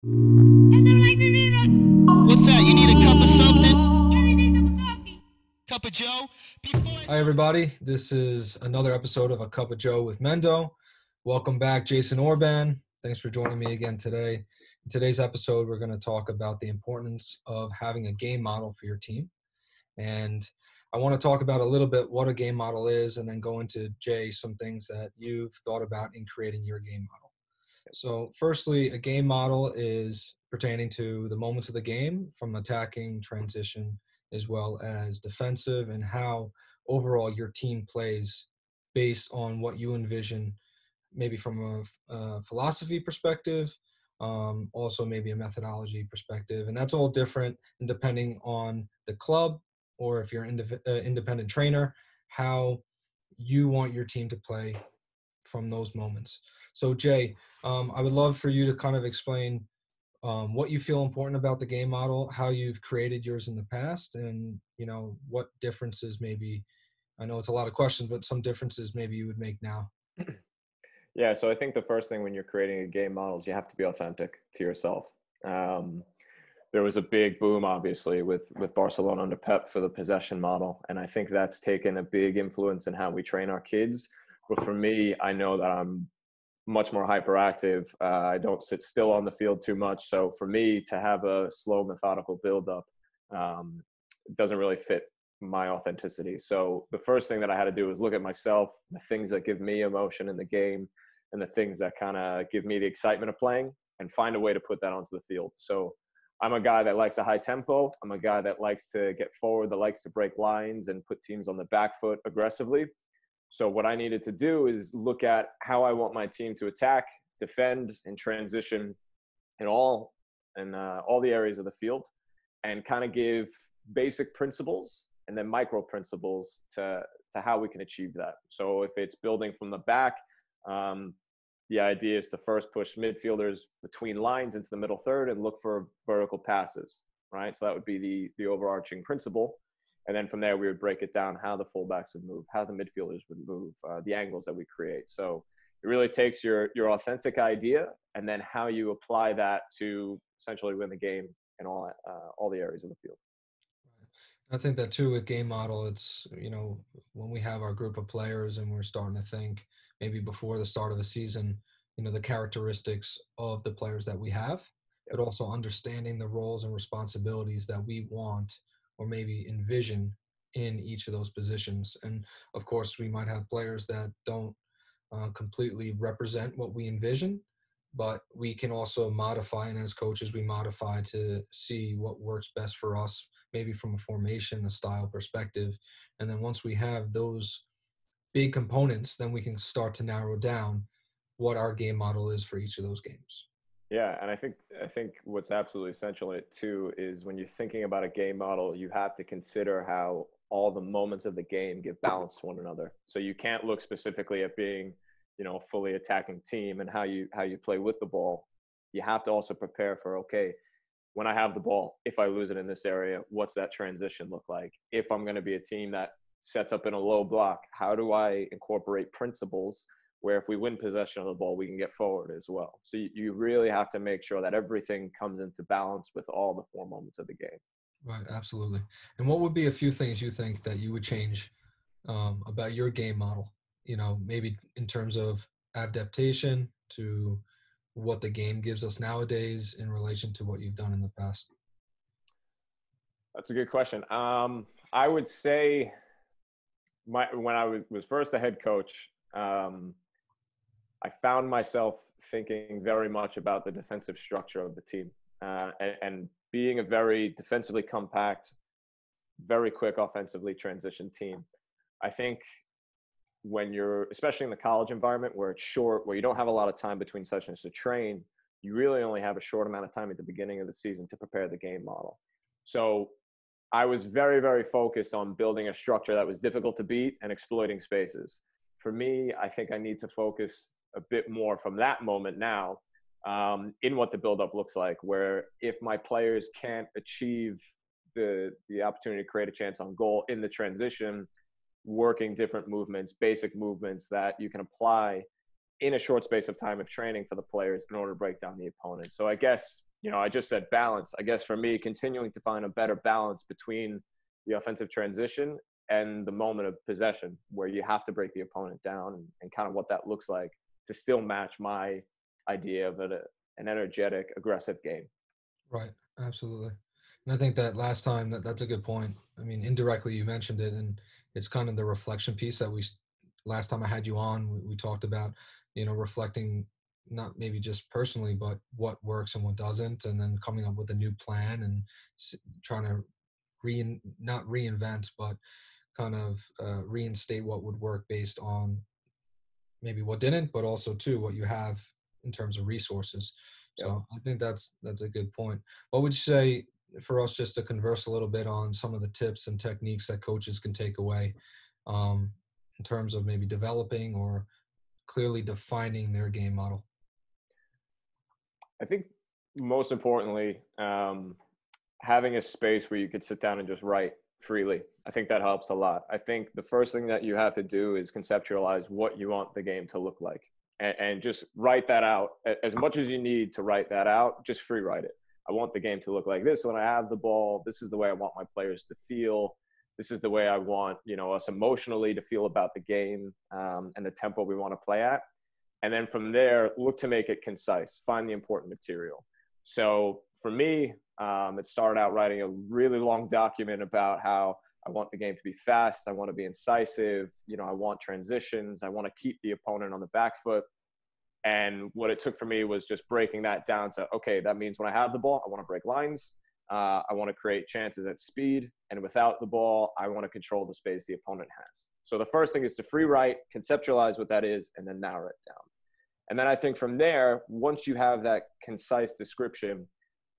What's that? You need a cup of something? Cup of Joe? Hi, everybody. This is another episode of A Cup of Joe with Mendo. Welcome back, Jason Orban. Thanks for joining me again today. In today's episode, we're going to talk about the importance of having a game model for your team. And I want to talk about a little bit what a game model is, and then go into, Jay, some things that you've thought about in creating your game model. So firstly, a game model is pertaining to the moments of the game, from attacking, transition, as well as defensive, and how overall your team plays based on what you envision, maybe from a philosophy perspective, also maybe a methodology perspective. And that's all different, and depending on the club, or if you're an independent trainer, how you want your team to play from those moments. So Jay, I would love for you to kind of explain what you feel important about the game model, how you've created yours in the past, and what differences maybe. I know it's a lot of questions, but some differences maybe you would make now. Yeah, so I think the first thing when you're creating a game model is you have to be authentic to yourself. Um, there was a big boom, obviously, with Barcelona under Pep for the possession model, and I think that's taken a big influence in how we train our kids. But for me, I know that I'm much more hyperactive. I don't sit still on the field too much, so for me to have a slow, methodical build-up um, doesn't really fit my authenticity. So the first thing that I had to do was look at myself, the things that give me emotion in the game, and the things that kind of give me the excitement of playing, and find a way to put that onto the field. So I'm a guy that likes a high tempo. I'm a guy that likes to get forward, that likes to break lines and put teams on the back foot aggressively. So what I needed to do is look at how I want my team to attack, defend, and transition in all the areas of the field, and kind of give basic principles and then micro principles to how we can achieve that. So if it's building from the back, the idea is to first push midfielders between lines into the middle third and look for vertical passes, right? So that would be the overarching principle. And then from there, we would break it down how the fullbacks would move, how the midfielders would move, the angles that we create. So it really takes your authentic idea and then how you apply that to essentially win the game in all the areas of the field. I think that too with game model, it's, when we have our group of players and we're starting to think maybe before the start of a season, the characteristics of the players that we have, but also understanding the roles and responsibilities that we want or maybe envision in each of those positions. And of course, we might have players that don't completely represent what we envision, but we can also modify. And as coaches, we modify to see what works best for us, maybe from a formation, a style perspective. And then once we have those big components, then we can start to narrow down what our game model is for each of those games. Yeah, and I think what's absolutely essential in it too is when you're thinking about a game model, you have to consider how all the moments of the game give balance to one another. So you can't look specifically at being, a fully attacking team and how you play with the ball. You have to also prepare for, okay, when I have the ball, if I lose it in this area, what's that transition look like? If I'm going to be a team that sets up in a low block, how do I incorporate principles where if we win possession of the ball, we can get forward as well? So you really have to make sure that everything comes into balance with all the four moments of the game. Right, absolutely. And what would be a few things you think that you would change about your game model? Maybe in terms of adaptation to what the game gives us nowadays in relation to what you've done in the past. That's a good question. I would say when I was first a head coach, I found myself thinking very much about the defensive structure of the team, and being a very defensively compact, very quick offensively transition team. I think when you're, especially in the college environment where it's short, where you don't have a lot of time between sessions to train, you really only have a short amount of time at the beginning of the season to prepare the game model. So I was very, very focused on building a structure that was difficult to beat and exploiting spaces. For me, I think I need to focus a bit more from that moment now, in what the buildup looks like, where if my players can't achieve the opportunity to create a chance on goal in the transition, working different movements, basic movements that you can apply in a short space of time of training for the players in order to break down the opponent. So I guess I just said balance. I guess for me, continuing to find a better balance between the offensive transition and the moment of possession, where you have to break the opponent down, and kind of what that looks like to still match my idea of an energetic, aggressive game. Right. Absolutely. And I think that last time that's a good point. I mean, indirectly you mentioned it, and it's kind of the reflection piece that last time I had you on, we talked about, reflecting not maybe just personally, but what works and what doesn't, and then coming up with a new plan and trying to not reinvent, but kind of reinstate what would work based on maybe what didn't, but also too what you have in terms of resources. Yep. So I think that's a good point. What would you say for us, just to converse a little bit on some of the tips and techniques that coaches can take away in terms of maybe developing or clearly defining their game model? I think most importantly, having a space where you could sit down and just write freely. I think that helps a lot. I think the first thing that you have to do is conceptualize what you want the game to look like, and just write that out as much as you need to write that out. Just free write it. I want the game to look like this when I have the ball. This is the way I want my players to feel. This is the way I want, us emotionally to feel about the game, and the tempo we want to play at. And then from there, look to make it concise. Find the important material. So for me, it started out writing a really long document about how I want the game to be fast. I want to be incisive. I want transitions. I want to keep the opponent on the back foot. And what it took for me was just breaking that down to, okay, that means when I have the ball, I want to break lines. I want to create chances at speed. And without the ball, I want to control the space the opponent has. So the first thing is to free write, conceptualize what that is, and then narrow it down. And then I think from there, once you have that concise description,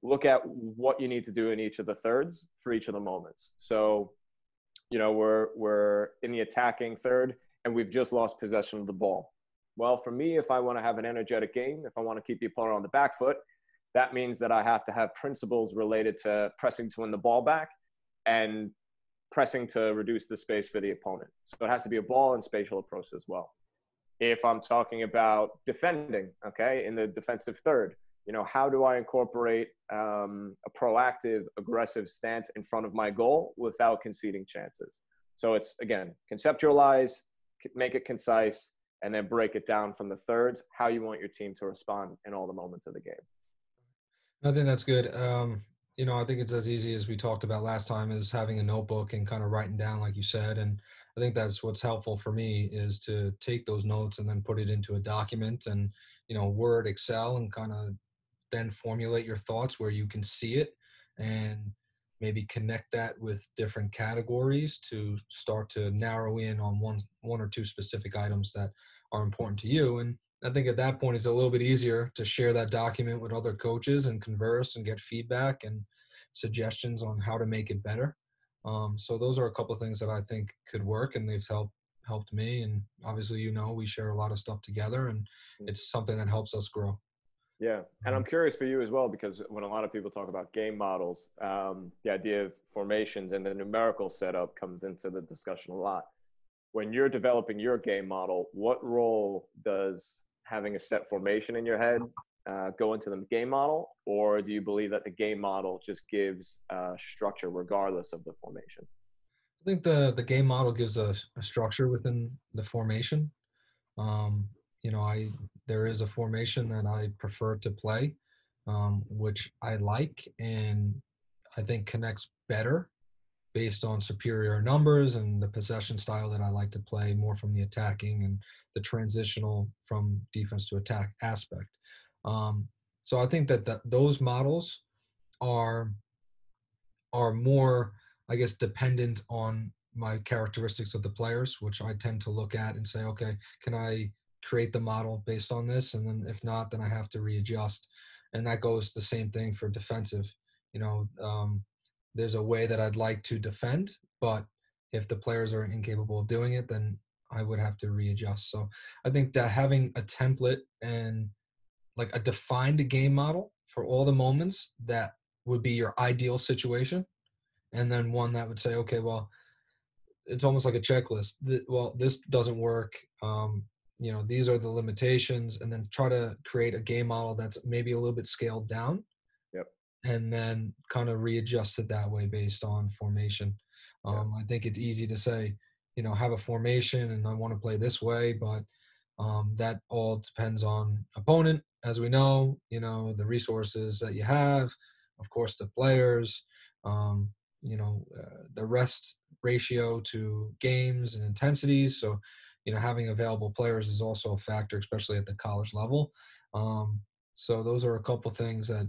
look at what you need to do in each of the thirds for each of the moments. So, we're in the attacking third and we've just lost possession of the ball. Well, for me, if I want to have an energetic game, if I want to keep the opponent on the back foot, that means that I have to have principles related to pressing to win the ball back and pressing to reduce the space for the opponent. So it has to be a ball and spatial approach as well. If I'm talking about defending, okay, in the defensive third, how do I incorporate a proactive, aggressive stance in front of my goal without conceding chances? So it's, again, conceptualize, make it concise, and then break it down from the thirds, how you want your team to respond in all the moments of the game. I think that's good. I think it's as easy as we talked about last time, is having a notebook and kind of writing down, like you said. And I think that's what's helpful for me, is to take those notes and then put it into a document and, Word, Excel, and kind of then formulate your thoughts where you can see it, and maybe connect that with different categories to start to narrow in on one or two specific items that are important to you. And I think at that point, it's a little bit easier to share that document with other coaches and converse and get feedback and suggestions on how to make it better. So those are a couple of things that I think could work, and they've helped me. And obviously, we share a lot of stuff together, and it's something that helps us grow. Yeah. And I'm curious for you as well, because when a lot of people talk about game models, the idea of formations and the numerical setup comes into the discussion a lot. When you're developing your game model, what role does having a set formation in your head go into the game model? Or do you believe that the game model just gives structure regardless of the formation? I think the game model gives a structure within the formation. There is a formation that I prefer to play, which I like, and I think connects better based on superior numbers and the possession style that I like to play more from the attacking and the transitional from defense to attack aspect. So I think that those models are more, I guess, dependent on my characteristics of the players, which I tend to look at and say, okay, can I create the model based on this? And then if not, then I have to readjust. And that goes the same thing for defensive. There's a way that I'd like to defend, but if the players are incapable of doing it, then I would have to readjust. So I think that having a template and like a defined game model for all the moments that would be your ideal situation, and then one that would say, okay, well, it's almost like a checklist. Well, this doesn't work. These are the limitations, and then try to create a game model that's maybe a little bit scaled down Yep. and then kind of readjust it that way based on formation. I think it's easy to say, have a formation and I want to play this way, but that all depends on opponent, as we know, the resources that you have, of course, the players, the rest ratio to games and intensities. So, having available players is also a factor, especially at the college level. So those are a couple things that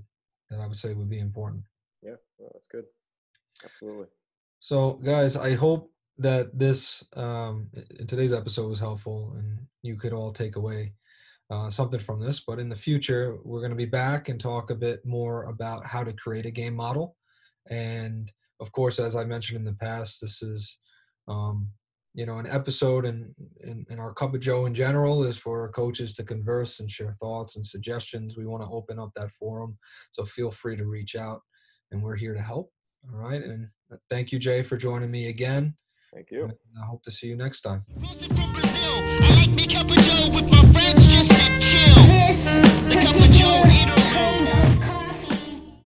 I would say would be important. Yeah, well, that's good. Absolutely. So, guys, I hope that this in today's episode was helpful and you could all take away something from this. But in the future, we're going to be back and talk a bit more about how to create a game model. And of course, as I mentioned in the past, this is an episode in our Cup of Joe in general is for coaches to converse and share thoughts and suggestions. We want to open up that forum, so feel free to reach out, and we're here to help. All right, and thank you, Jay, for joining me again. Thank you. And I hope to see you next time. Wilson from Brazil. I like me cup of Joe with my